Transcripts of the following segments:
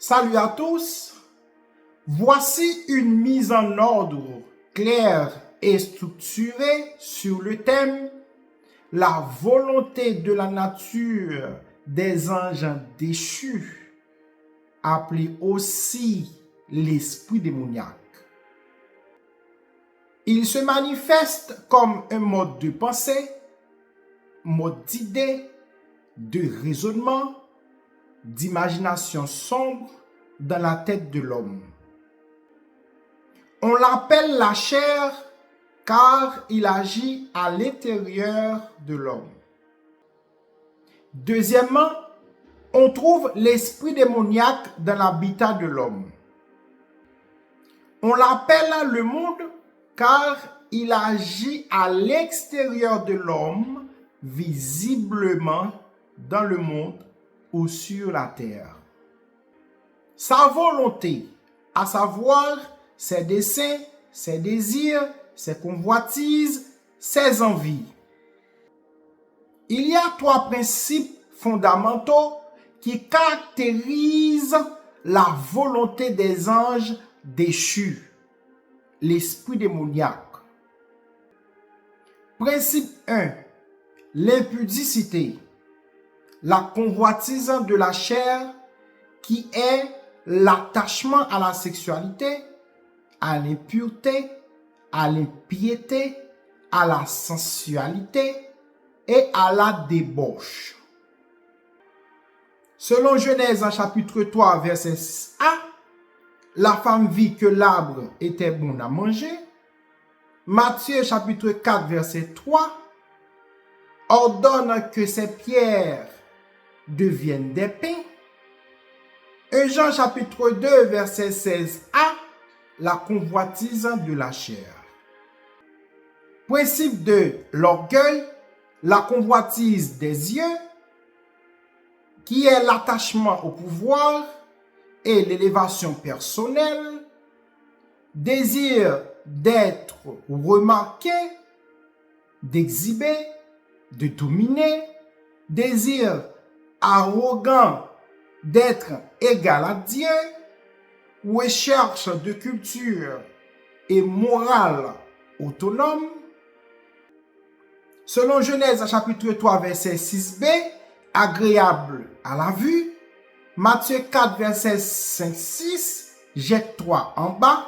Salut à tous. Voici une mise en ordre claire et structurée sur le thème la volonté de la nature des anges déchus, appelé aussi l'esprit démoniaque. Il se manifeste comme un mode de pensée, mode d'idée, de raisonnement, d'imagination sombre dans la tête de l'homme. On l'appelle la chair car il agit à l'intérieur de l'homme. Deuxièmement, on trouve l'esprit démoniaque dans l'habitat de l'homme. On l'appelle le monde car il agit à l'extérieur de l'homme, visiblement dans le monde ou sur la terre. Sa volonté, à savoir ses desseins, ses désirs, ses convoitises, ses envies. Il y a trois principes fondamentaux qui caractérisent la volonté des anges déchus, l'esprit démoniaque. Principe 1. L'impudicité, la convoitise de la chair qui est l'attachement à la sexualité, à l'impureté, à l'impiété, à la sensualité et à la débauche. Selon Genèse chapitre 3 verset 6a, la femme vit que l'arbre était bon à manger. Matthieu chapitre 4 verset 3 ordonne que ces pierres deviennent des pains. 1 Jean chapitre 2 verset 16a, la convoitise de la chair. Principe de l'orgueil, la convoitise des yeux, qui est l'attachement au pouvoir et l'élévation personnelle, désir d'être remarqué, d'exhiber, de dominer, désir arrogant d'être égal à Dieu, recherche de culture et morale autonome. Selon Genèse chapitre 3 verset 6b, agréable à la vue. Matthieu 4 verset 5-6, jette-toi en bas.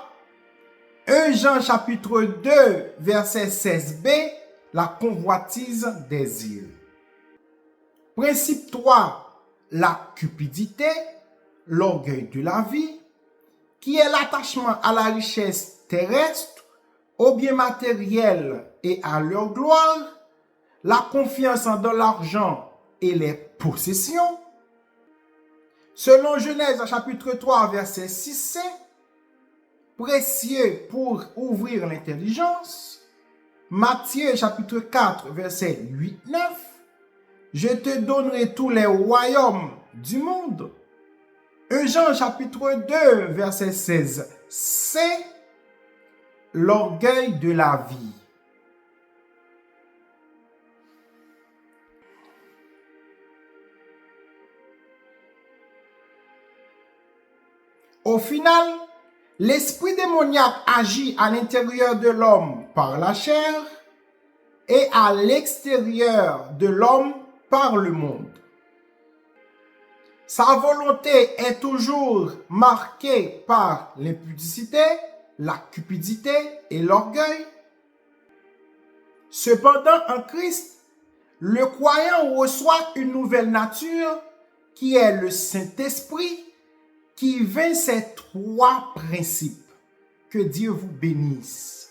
1 Jean chapitre 2 verset 16b, la convoitise des yeux. Principe 3. La cupidité, l'orgueil de la vie, qui est l'attachement à la richesse terrestre, aux biens matériels et à leur gloire, la confiance dans l'argent et les possessions. Selon Genèse chapitre 3 verset 6c, précieux pour ouvrir l'intelligence. Matthieu chapitre 4 verset 8-9, je te donnerai tous les royaumes du monde. 1 Jean chapitre 2 verset 16, c'est l'orgueil de la vie. Au final, l'esprit démoniaque agit à l'intérieur de l'homme par la chair et à l'extérieur de l'homme par le monde. Sa volonté est toujours marquée par l'impudicité, la cupidité et l'orgueil. Cependant, en Christ, le croyant reçoit une nouvelle nature qui est le Saint-Esprit qui vainc ces trois principes. Que Dieu vous bénisse.